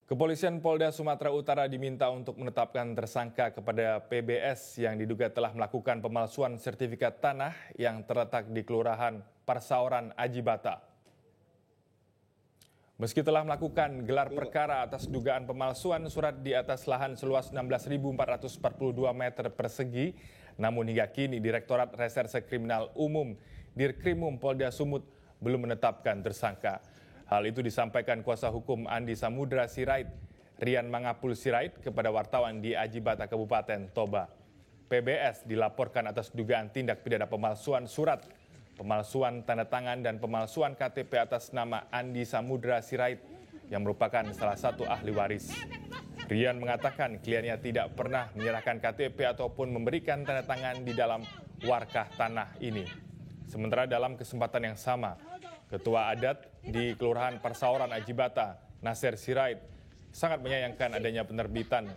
Kepolisian Polda Sumatera Utara diminta untuk menetapkan tersangka kepada PBS yang diduga telah melakukan pemalsuan sertifikat tanah yang terletak di Kelurahan Parsaoran, Aji Bata. Meski telah melakukan gelar perkara atas dugaan pemalsuan surat di atas lahan seluas 16.442 meter persegi, namun hingga kini Direktorat Reserse Kriminal Umum Dirkrimum Polda Sumut belum menetapkan tersangka. Hal itu disampaikan kuasa hukum Andi Samudra Sirait, Rian Mangapul Sirait, kepada wartawan di Aji Bata, Kabupaten Toba. PBS dilaporkan atas dugaan tindak pidana pemalsuan surat, pemalsuan tanda tangan, dan pemalsuan KTP atas nama Andi Samudra Sirait yang merupakan salah satu ahli waris. Rian mengatakan kliennya tidak pernah menyerahkan KTP ataupun memberikan tanda tangan di dalam warkah tanah ini. Sementara dalam kesempatan yang sama, Ketua Adat di Kelurahan Parsaoran, Aji Bata, Nasir Sirait, sangat menyayangkan adanya penerbitan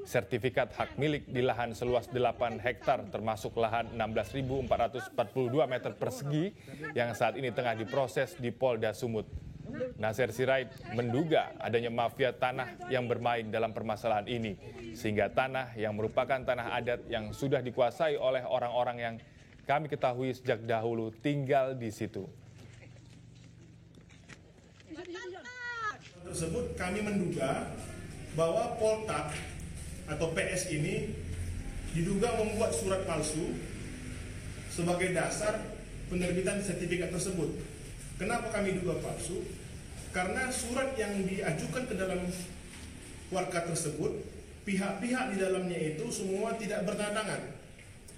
sertifikat hak milik di lahan seluas 8 hektar termasuk lahan 16.442 meter persegi yang saat ini tengah diproses di Polda Sumut. Nasir Sirait menduga adanya mafia tanah yang bermain dalam permasalahan ini, sehingga tanah yang merupakan tanah adat yang sudah dikuasai oleh orang-orang yang kami ketahui sejak dahulu tinggal di situ. Tersebut kami menduga bahwa Poltak atau PS ini diduga membuat surat palsu sebagai dasar penerbitan sertifikat tersebut. Kenapa kami duga palsu? Karena surat yang diajukan ke dalam warkah tersebut, pihak-pihak di dalamnya itu semua tidak bertanda tangan.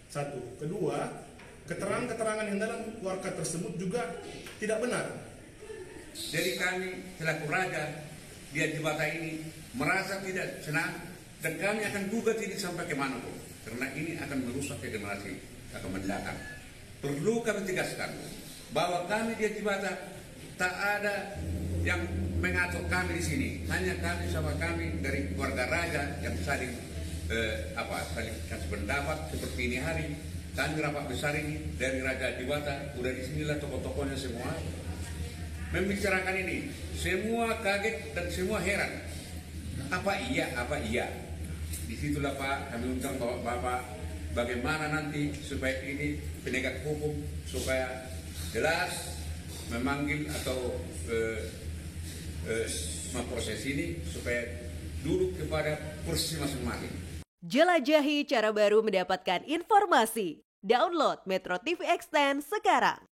Satu. Kedua, keterangan-keterangan yang dalam warkah tersebut juga tidak benar. Jadi kami selaku raja di Aji Bata ini merasa tidak senang dan kami akan gugat ini sampai kemana pun, karena ini akan merusak generasi akan mendatang. Perlu kami tegaskan bahwa kami di Aji Bata tak ada yang mengatur kami di sini, hanya kami sama kami dari keluarga raja yang saling saling kasih pendapat seperti ini hari. Kami rapat besar ini dari Raja Aji Bata, udah disinilah tokoh-tokohnya semua membicarakan ini. Semua kaget dan semua heran. Apa iya? Disitulah Pak, kami undang Bapak bagaimana nanti supaya ini penegak hukum supaya jelas memanggil atau memproses ini supaya duduk kepada kursi masing-masing. Jelajahi cara baru mendapatkan informasi. Download Metro TV Extend sekarang.